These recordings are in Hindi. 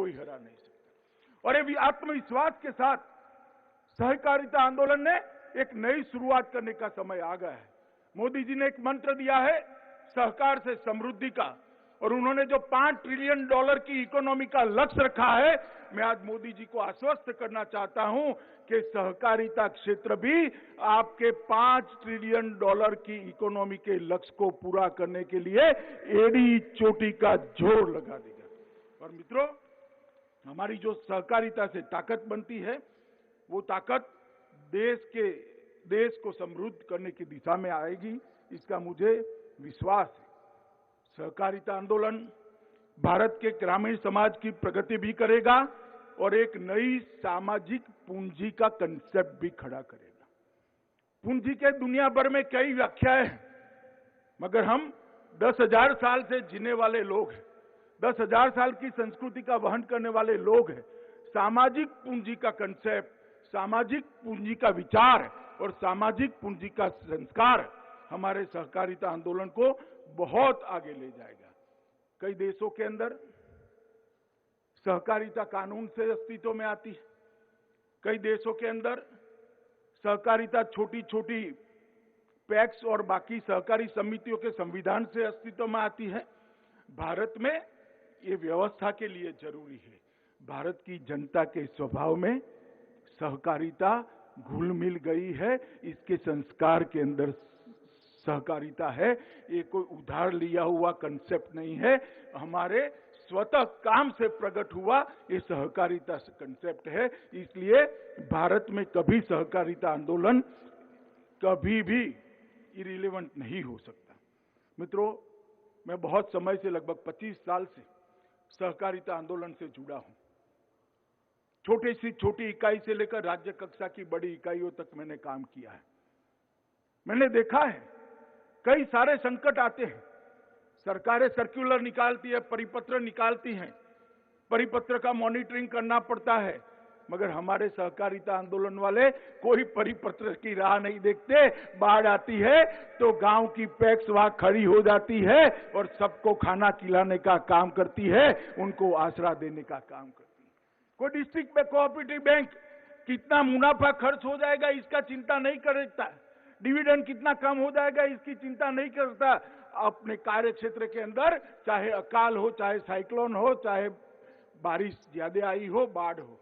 कोई हरा नहीं सकता। और ये आत्मविश्वास के साथ सहकारिता आंदोलन ने एक नई शुरुआत करने का समय आ गया है। मोदी जी ने एक मंत्र दिया है सहकार से समृद्धि का, और उन्होंने जो $5 ट्रिलियन की इकोनॉमी का लक्ष्य रखा है, मैं आज मोदी जी को आश्वस्त करना चाहता हूं कि सहकारिता क्षेत्र भी आपके $5 ट्रिलियन की इकोनॉमी के लक्ष्य को पूरा करने के लिए एड़ी चोटी का जोर लगा देगा। और मित्रों, हमारी जो सहकारिता से ताकत बनती है, वो ताकत देश को समृद्ध करने की दिशा में आएगी, इसका मुझे विश्वास है। सहकारिता आंदोलन भारत के ग्रामीण समाज की प्रगति भी करेगा और एक नई सामाजिक पूंजी का कंसेप्ट भी खड़ा करेगा। पूंजी के दुनिया भर में कई व्याख्याएं हैं, मगर हम 10,000 साल से जीने वाले लोग हैं, 10,000 साल की संस्कृति का वहन करने वाले लोग हैं। सामाजिक पूंजी का कंसेप्ट, सामाजिक पूंजी का विचार और सामाजिक पूंजी का संस्कार हमारे सहकारिता आंदोलन को बहुत आगे ले जाएगा। कई देशों के अंदर सहकारिता कानून से अस्तित्व में आती है, कई देशों के अंदर सहकारिता छोटी छोटी पैक्स और बाकी सहकारी समितियों के संविधान से अस्तित्व में आती है। भारत में ये व्यवस्था के लिए जरूरी है। भारत की जनता के स्वभाव में सहकारिता घुल मिल गई है, इसके संस्कार के अंदर सहकारिता है। ये कोई उधार लिया हुआ कंसेप्ट नहीं है, हमारे स्वतः काम से प्रकट हुआ ये सहकारिता कंसेप्ट है। इसलिए भारत में कभी सहकारिता आंदोलन कभी भी इरिलेवेंट नहीं हो सकता। मित्रों, मैं बहुत समय से, लगभग 25 साल से सहकारिता आंदोलन से जुड़ा हूं। छोटी सी छोटी इकाई से लेकर राज्य कक्षा की बड़ी इकाइयों तक मैंने काम किया है। मैंने देखा है कई सारे संकट आते हैं, सरकारें सर्कुलर निकालती है, परिपत्र निकालती हैं, परिपत्र का मॉनिटरिंग करना पड़ता है, मगर हमारे सहकारिता आंदोलन वाले कोई परिपत्र की राह नहीं देखते। बाढ़ आती है तो गांव की पैक्स वहां खड़ी हो जाती है और सबको खाना खिलाने का काम करती है, उनको आसरा देने का काम करती है। कोई डिस्ट्रिक्ट में कोऑपरेटिव बैंक कितना मुनाफा खर्च हो जाएगा इसका चिंता नहीं करता, डिविडेंड कितना कम हो जाएगा इसकी चिंता नहीं करता। अपने कार्य क्षेत्र के अंदर चाहे अकाल हो, चाहे साइक्लोन हो, चाहे बारिश ज्यादा आई हो, बाढ़ हो,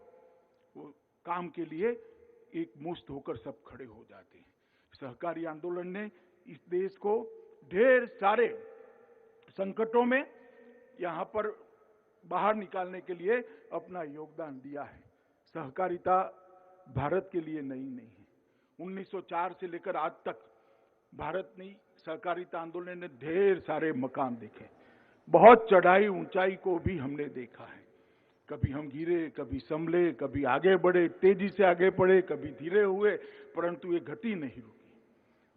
वो काम के लिए एक मुश्त होकर सब खड़े हो जाते हैं। सहकारी आंदोलन ने इस देश को ढेर सारे संकटों में यहां पर बाहर निकालने के लिए अपना योगदान दिया है। सहकारिता भारत के लिए नई नहीं है। 1904 से लेकर आज तक भारत ने सहकारिता आंदोलन ने ढेर सारे मकाम देखे, बहुत चढ़ाई ऊंचाई को भी हमने देखा है। कभी हम गिरे, कभी संभले, कभी आगे बढ़े, तेजी से आगे बढ़े, कभी धीरे हुए, परंतु ये गति नहीं रुकी।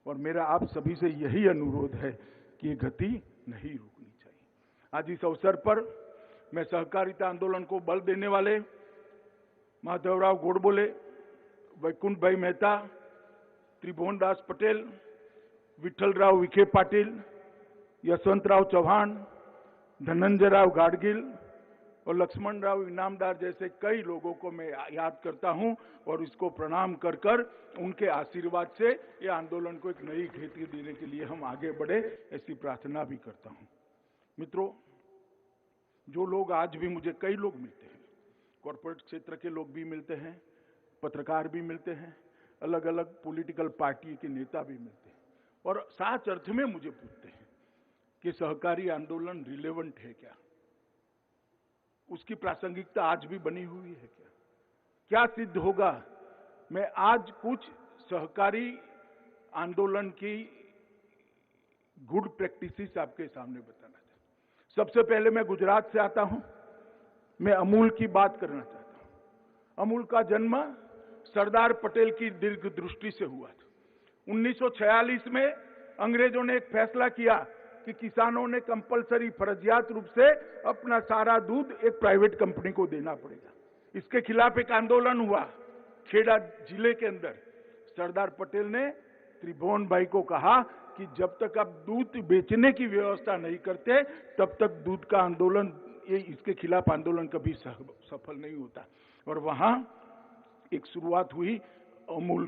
और मेरा आप सभी से यही अनुरोध है कि ये गति नहीं रुकनी चाहिए। आज इस अवसर पर मैं सहकारिता आंदोलन को बल देने वाले माधवराव गोडबोले, वैकुंठ भाई मेहता, त्रिभुवन दास पटेल, विठ्ठलराव विखे पाटिल, यशवंतराव चौहान, धनंजयराव गाडगिल और लक्ष्मणराव इनामदार जैसे कई लोगों को मैं याद करता हूं और इसको प्रणाम कर कर उनके आशीर्वाद से ये आंदोलन को एक नई गति देने के लिए हम आगे बढ़े, ऐसी प्रार्थना भी करता हूं। मित्रों, जो लोग आज भी मुझे, कई लोग मिलते हैं, कॉर्पोरेट क्षेत्र के लोग भी मिलते हैं, पत्रकार भी मिलते हैं, अलग अलग पॉलिटिकल पार्टी के नेता भी मिलते हैं और साच अर्थ में मुझे पूछते हैं कि सहकारी आंदोलन रिलेवेंट है क्या, उसकी प्रासंगिकता आज भी बनी हुई है क्या, क्या सिद्ध होगा। मैं आज कुछ सहकारी आंदोलन की गुड प्रैक्टिसेस आपके सामने बताना चाहता हूं। सबसे पहले मैं गुजरात से आता हूं, मैं अमूल की बात करना चाहता हूं। अमूल का जन्म सरदार पटेल की दीर्घ दृष्टि से हुआ था। 1946 में अंग्रेजों ने एक फैसला किया कि किसानों ने कंपलसरी फर्जियात रूप से अपना सारा दूध एक प्राइवेट कंपनी को देना पड़ेगा। इसके खिलाफ एक आंदोलन हुआ खेड़ा जिले के अंदर। सरदार पटेल ने त्रिभुवन भाई को कहा कि जब तक आप दूध बेचने की व्यवस्था नहीं करते तब तक दूध का आंदोलन ये इसके खिलाफ आंदोलन कभी सफल नहीं होता। और वहां एक शुरुआत हुई अमूल